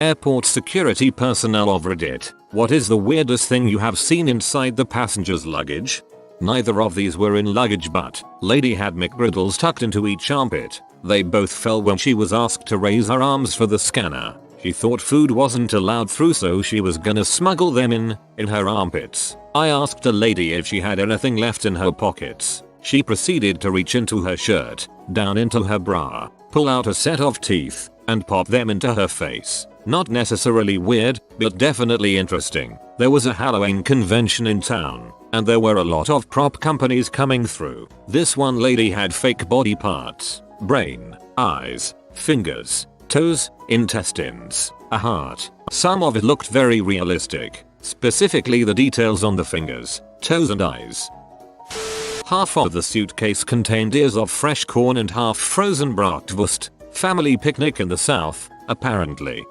Airport security personnel of Reddit. What is the weirdest thing you have seen inside the passenger's luggage? Neither of these were in luggage, but lady had McGriddles tucked into each armpit. They both fell when she was asked to raise her arms for the scanner. She thought food wasn't allowed through, so she was gonna smuggle them in her armpits. I asked a lady if she had anything left in her pockets. She proceeded to reach into her shirt, down into her bra, pull out a set of teeth, and pop them into her face. Not necessarily weird, but definitely interesting. There was a Halloween convention in town, and there were a lot of prop companies coming through. This one lady had fake body parts, brain, eyes, fingers, toes, intestines, a heart. Some of it looked very realistic, specifically the details on the fingers, toes and eyes. Half of the suitcase contained ears of fresh corn and half frozen bratwurst. Family picnic in the south, apparently.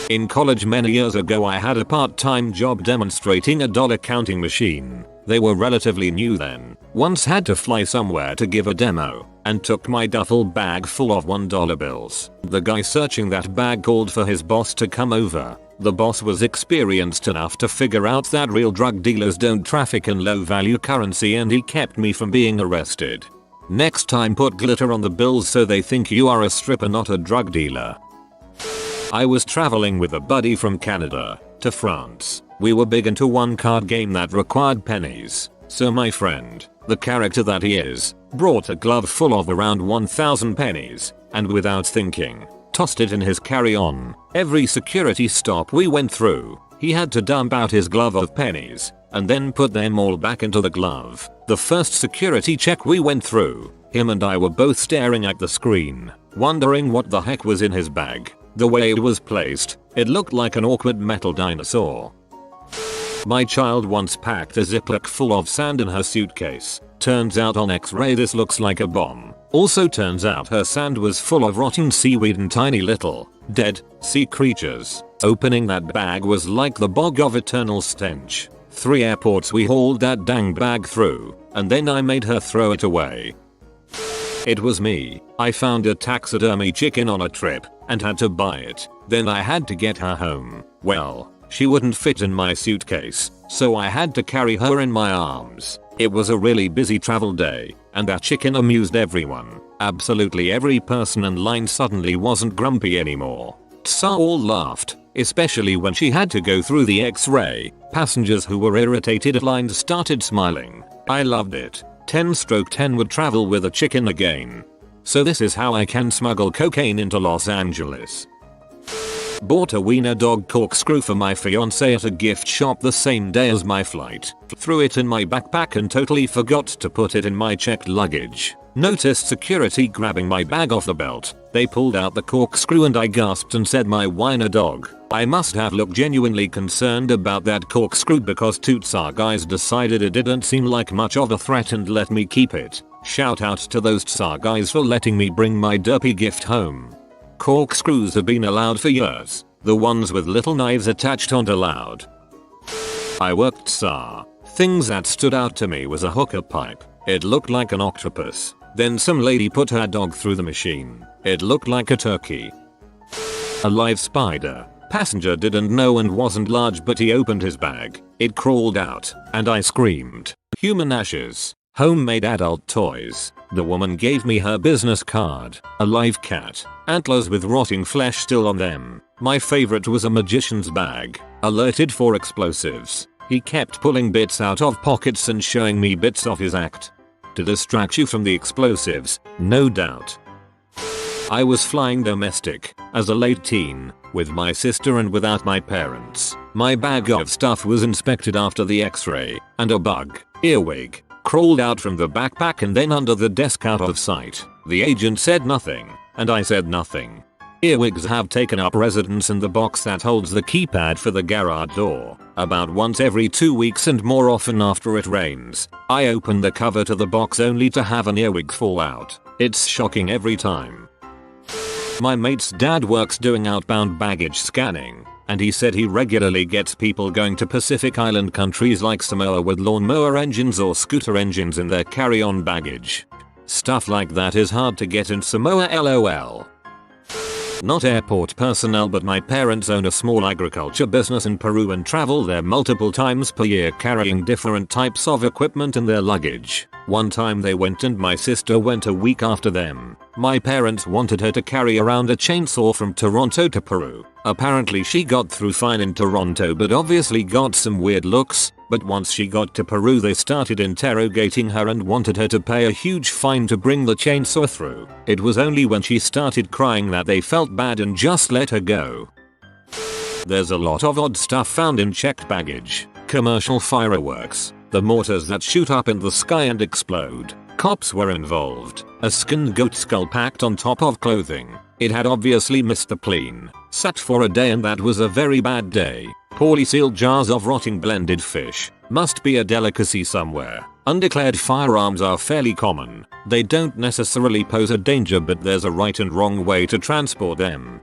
In college many years ago I had a part-time job demonstrating a dollar counting machine. They were relatively new then. Once had to fly somewhere to give a demo, and took my duffel bag full of $1 bills. The guy searching that bag called for his boss to come over. The boss was experienced enough to figure out that real drug dealers don't traffic in low-value currency, and he kept me from being arrested. Next time put glitter on the bills so they think you are a stripper, not a drug dealer. I was traveling with a buddy from Canada to France. We were big into one card game that required pennies. So my friend, the character that he is, brought a glove full of around 1,000 pennies, and without thinking, tossed it in his carry-on. Every security stop we went through, he had to dump out his glove of pennies, and then put them all back into the glove. The first security check we went through, him and I were both staring at the screen, wondering what the heck was in his bag. The way it was placed, it looked like an awkward metal dinosaur. My child once packed a Ziploc full of sand in her suitcase. Turns out on X-ray this looks like a bomb. Also turns out her sand was full of rotten seaweed and tiny little, dead, sea creatures. Opening that bag was like the bog of eternal stench. 3 airports we hauled that dang bag through, and then I made her throw it away. It was me. I found a taxidermy chicken on a trip, and had to buy it. Then I had to get her home. Well, she wouldn't fit in my suitcase, so I had to carry her in my arms. It was a really busy travel day, and that chicken amused everyone. Absolutely every person in line suddenly wasn't grumpy anymore. TSA all laughed, especially when she had to go through the X-ray. Passengers who were irritated at lines started smiling. I loved it. 10/10 would travel with a chicken again. So this is how I can smuggle cocaine into Los Angeles. Bought a wiener dog corkscrew for my fiance at a gift shop the same day as my flight. Threw it in my backpack and totally forgot to put it in my checked luggage. Noticed security grabbing my bag off the belt. They pulled out the corkscrew and I gasped and said, "My wiener dog." I must have looked genuinely concerned about that corkscrew because TSA guys decided it didn't seem like much of a threat and let me keep it. Shout out to those TSA guys for letting me bring my derpy gift home. Corkscrews have been allowed for years. The ones with little knives attached aren't allowed. I worked TSA. Things that stood out to me was a hookah pipe. It looked like an octopus. Then some lady put her dog through the machine. It looked like a turkey. A live spider. Passenger didn't know and wasn't large, but he opened his bag. It crawled out, and I screamed. Human ashes. Homemade adult toys. The woman gave me her business card. A live cat. Antlers with rotting flesh still on them. My favorite was a magician's bag. Alerted for explosives. He kept pulling bits out of pockets and showing me bits of his act. To distract you from the explosives, no doubt. I was flying domestic, as a late teen, with my sister and without my parents. My bag of stuff was inspected after the X-ray, and a bug, earwig, crawled out from the backpack and then under the desk out of sight. The agent said nothing, and I said nothing. Earwigs have taken up residence in the box that holds the keypad for the garage door, about once every 2 weeks and more often after it rains. I open the cover to the box only to have an earwig fall out. It's shocking every time. My mate's dad works doing outbound baggage scanning, and he said he regularly gets people going to Pacific Island countries like Samoa with lawnmower engines or scooter engines in their carry-on baggage. Stuff like that is hard to get in Samoa, lol. Not airport personnel, but my parents own a small agriculture business in Peru and travel there multiple times per year carrying different types of equipment in their luggage. One time they went and my sister went a week after them. My parents wanted her to carry around a chainsaw from Toronto to Peru. Apparently she got through fine in Toronto but obviously got some weird looks. But once she got to Peru they started interrogating her and wanted her to pay a huge fine to bring the chainsaw through. It was only when she started crying that they felt bad and just let her go. There's a lot of odd stuff found in checked baggage. Commercial fireworks. The mortars that shoot up in the sky and explode. Cops were involved. A skinned goat skull packed on top of clothing. It had obviously missed the plane. Sat for a day and that was a very bad day. Poorly sealed jars of rotting blended fish. Must be a delicacy somewhere. Undeclared firearms are fairly common. They don't necessarily pose a danger but there's a right and wrong way to transport them.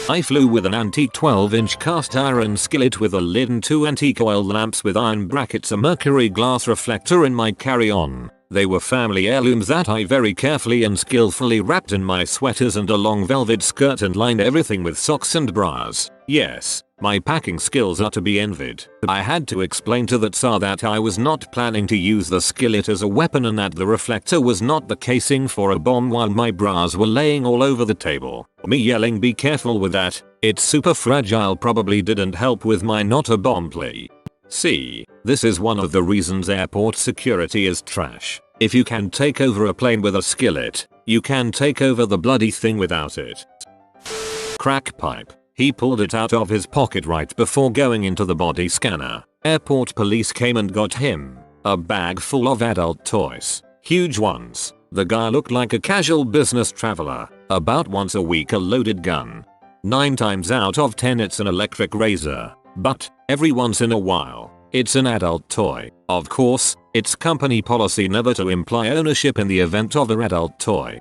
I flew with an antique 12-inch cast iron skillet with a lid and 2 antique oil lamps with iron brackets, a mercury glass reflector in my carry-on. They were family heirlooms that I very carefully and skillfully wrapped in my sweaters and a long velvet skirt and lined everything with socks and bras. Yes, my packing skills are to be envied. I had to explain to the TSA that I was not planning to use the skillet as a weapon and that the reflector was not the casing for a bomb while my bras were laying all over the table. Me yelling be careful with that, it's super fragile probably didn't help with my not a bomb plea. See, this is one of the reasons airport security is trash. If you can take over a plane with a skillet, you can take over the bloody thing without it. Crack pipe. He pulled it out of his pocket right before going into the body scanner. Airport police came and got him. A bag full of adult toys. Huge ones. The guy looked like a casual business traveler. About once a week a loaded gun. 9 times out of 10 it's an electric razor. But, every once in a while, it's an adult toy. Of course, it's company policy never to imply ownership in the event of an adult toy.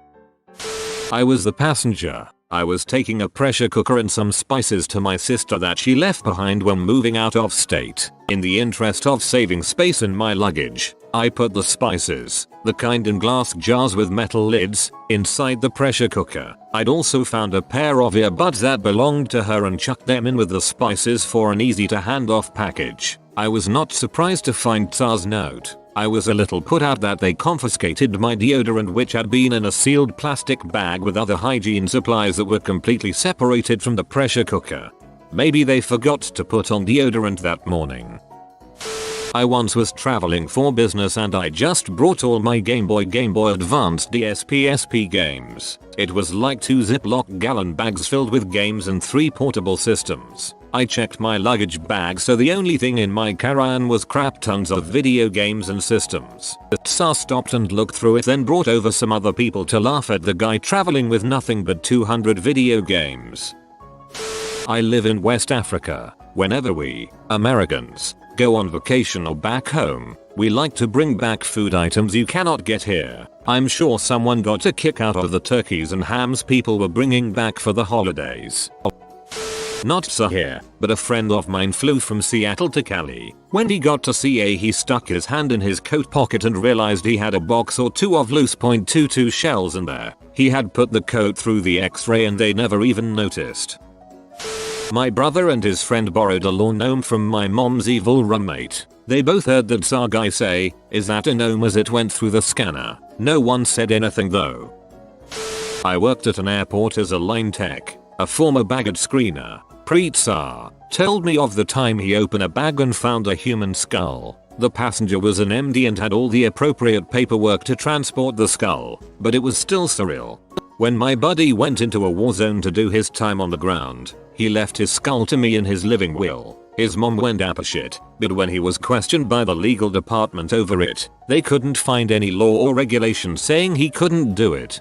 I was the passenger. I was taking a pressure cooker and some spices to my sister that she left behind when moving out of state. In the interest of saving space in my luggage, I put the spices, the kind in glass jars with metal lids, inside the pressure cooker. I'd also found a pair of earbuds that belonged to her and chucked them in with the spices for an easy to hand off package. I was not surprised to find TSA's note. I was a little put out that they confiscated my deodorant which had been in a sealed plastic bag with other hygiene supplies that were completely separated from the pressure cooker. Maybe they forgot to put on deodorant that morning. I once was traveling for business and I just brought all my Game Boy Advanced SP games. It was like 2 Ziploc gallon bags filled with games and 3 portable systems. I checked my luggage bag so the only thing in my carry-on was crap tons of video games and systems. The TSA stopped and looked through it, then brought over some other people to laugh at the guy traveling with nothing but 200 video games. I live in West Africa. Whenever we, Americans, go on vacation or back home, we like to bring back food items you cannot get here. I'm sure someone got a kick out of the turkeys and hams people were bringing back for the holidays. Not so here, but a friend of mine flew from Seattle to Cali. When he got to CA he stuck his hand in his coat pocket and realized he had a box or 2 of loose .22 shells in there. He had put the coat through the x-ray and they never even noticed. My brother and his friend borrowed a lawn gnome from my mom's evil roommate. They both heard the TSA guy say, "Is that a gnome?" as it went through the scanner. No one said anything though. I worked at an airport as a line tech. A former baggage screener, pre-TSA, told me of the time he opened a bag and found a human skull. The passenger was an MD and had all the appropriate paperwork to transport the skull, but it was still surreal. When my buddy went into a war zone to do his time on the ground, he left his skull to me in his living will. His mom went apeshit, but when he was questioned by the legal department over it, they couldn't find any law or regulation saying he couldn't do it.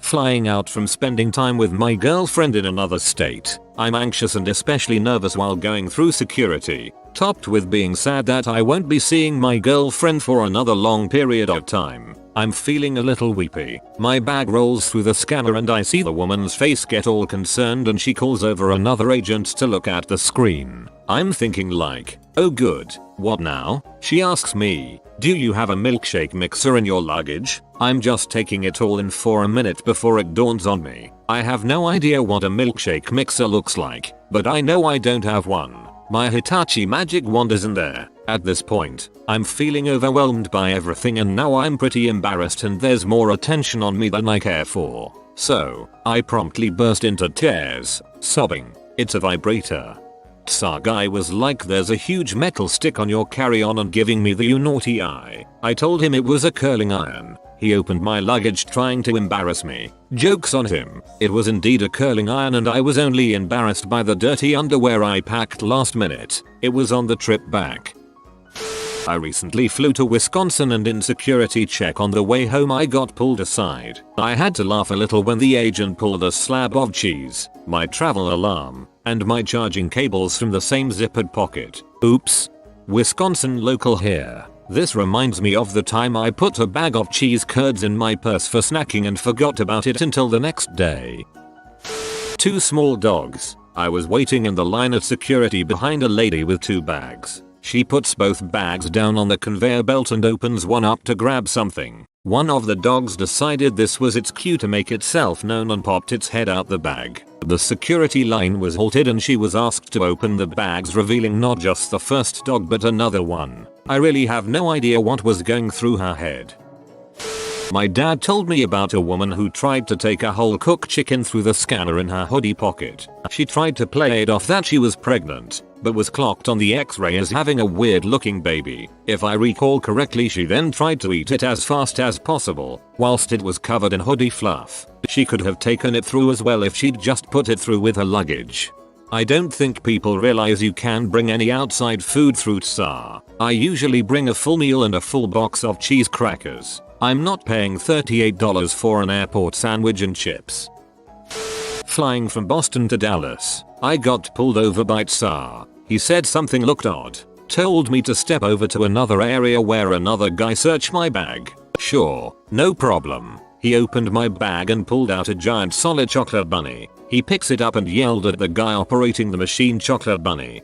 Flying out from spending time with my girlfriend in another state, I'm anxious and especially nervous while going through security, topped with being sad that I won't be seeing my girlfriend for another long period of time. I'm feeling a little weepy. My bag rolls through the scanner and I see the woman's face get all concerned and she calls over another agent to look at the screen. I'm thinking like, oh good, what now? She asks me, do you have a milkshake mixer in your luggage? I'm just taking it all in for a minute before it dawns on me. I have no idea what a milkshake mixer looks like, but I know I don't have one. My Hitachi magic wand isn't there. At this point, I'm feeling overwhelmed by everything and now I'm pretty embarrassed and there's more attention on me than I care for. So, I promptly burst into tears, sobbing, "It's a vibrator." TSA guy was like, "There's a huge metal stick on your carry-on," and giving me the "you naughty" eye. I told him it was a curling iron. He opened my luggage trying to embarrass me. Joke's on him. It was indeed a curling iron and I was only embarrassed by the dirty underwear I packed last minute. It was on the trip back. I recently flew to Wisconsin and in security check on the way home I got pulled aside. I had to laugh a little when the agent pulled a slab of cheese, my travel alarm, and my charging cables from the same zippered pocket. Oops. Wisconsin local here. This reminds me of the time I put a bag of cheese curds in my purse for snacking and forgot about it until the next day. 2 small dogs. I was waiting in the line at security behind a lady with 2 bags. She puts both bags down on the conveyor belt and opens one up to grab something. One of the dogs decided this was its cue to make itself known and popped its head out the bag. The security line was halted and she was asked to open the bags, revealing not just the first dog but another one. I really have no idea what was going through her head. My dad told me about a woman who tried to take a whole cooked chicken through the scanner in her hoodie pocket. She tried to play it off that she was pregnant, but was clocked on the x-ray as having a weird looking baby. If I recall correctly, she then tried to eat it as fast as possible, whilst it was covered in hoodie fluff. She could have taken it through as well if she'd just put it through with her luggage. I don't think people realize you can bring any outside food through TSA. I usually bring a full meal and a full box of cheese crackers. I'm not paying $38 for an airport sandwich and chips. Flying from Boston to Dallas, I got pulled over by TSA. He said something looked odd, told me to step over to another area where another guy searched my bag. Sure, no problem. He opened my bag and pulled out a giant solid chocolate bunny. He picks it up and yelled at the guy operating the machine, "Chocolate bunny."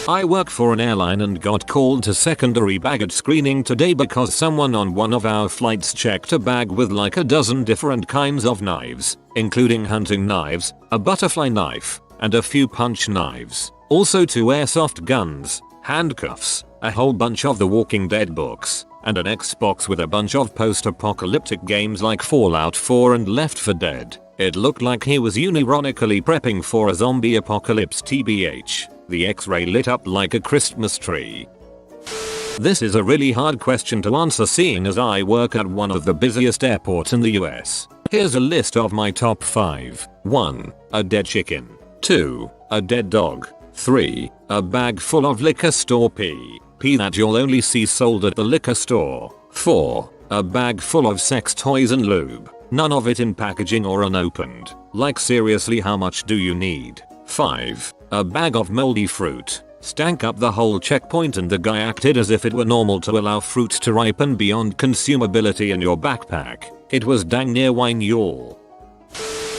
I work for an airline and got called to secondary baggage screening today because someone on one of our flights checked a bag with like a dozen different kinds of knives, including hunting knives, a butterfly knife, and a few punch knives. Also 2 airsoft guns, handcuffs, a whole bunch of The Walking Dead books, and an Xbox with a bunch of post-apocalyptic games like Fallout 4 and Left 4 Dead. It looked like he was unironically prepping for a zombie apocalypse tbh. The x-ray lit up like a Christmas tree. This is a really hard question to answer seeing as I work at one of the busiest airports in the US. Here's a list of my top 5. 1. A dead chicken. 2. A dead dog. 3. A bag full of liquor store pee that you'll only see sold at the liquor store. 4. A bag full of sex toys and lube. None of it in packaging or unopened. Like seriously, how much do you need? 5. A bag of moldy fruit. Stank up the whole checkpoint and the guy acted as if it were normal to allow fruit to ripen beyond consumability in your backpack. It was dang near wine, y'all.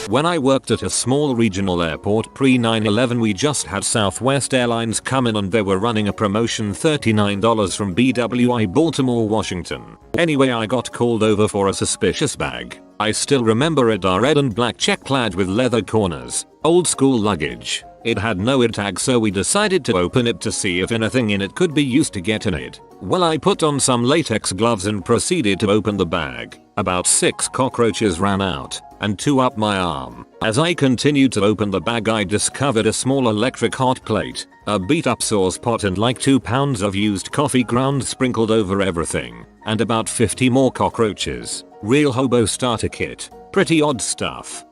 When I worked at a small regional airport pre 9/11, we just had Southwest Airlines come in and they were running a promotion, $39 from BWI Baltimore, Washington. Anyway, I got called over for a suspicious bag. I still remember it, a red and black check plaid with leather corners, old school luggage. It had no tag, so we decided to open it to see if anything in it could be used to get in it. Well, I put on some latex gloves and proceeded to open the bag. About 6 cockroaches ran out and 2 up my arm. As I continued to open the bag, I discovered a small electric hot plate, a beat up sauce pot, and like 2 pounds of used coffee grounds sprinkled over everything, and about 50 more cockroaches. Real hobo starter kit. Pretty odd stuff.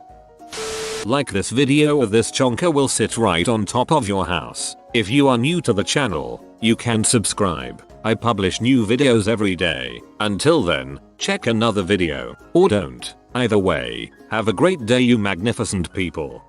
Like this video, this chonker will sit right on top of your house. If you are new to the channel, you can subscribe. I publish new videos every day. Until then, check another video, or don't. Either way, have a great day, you magnificent people.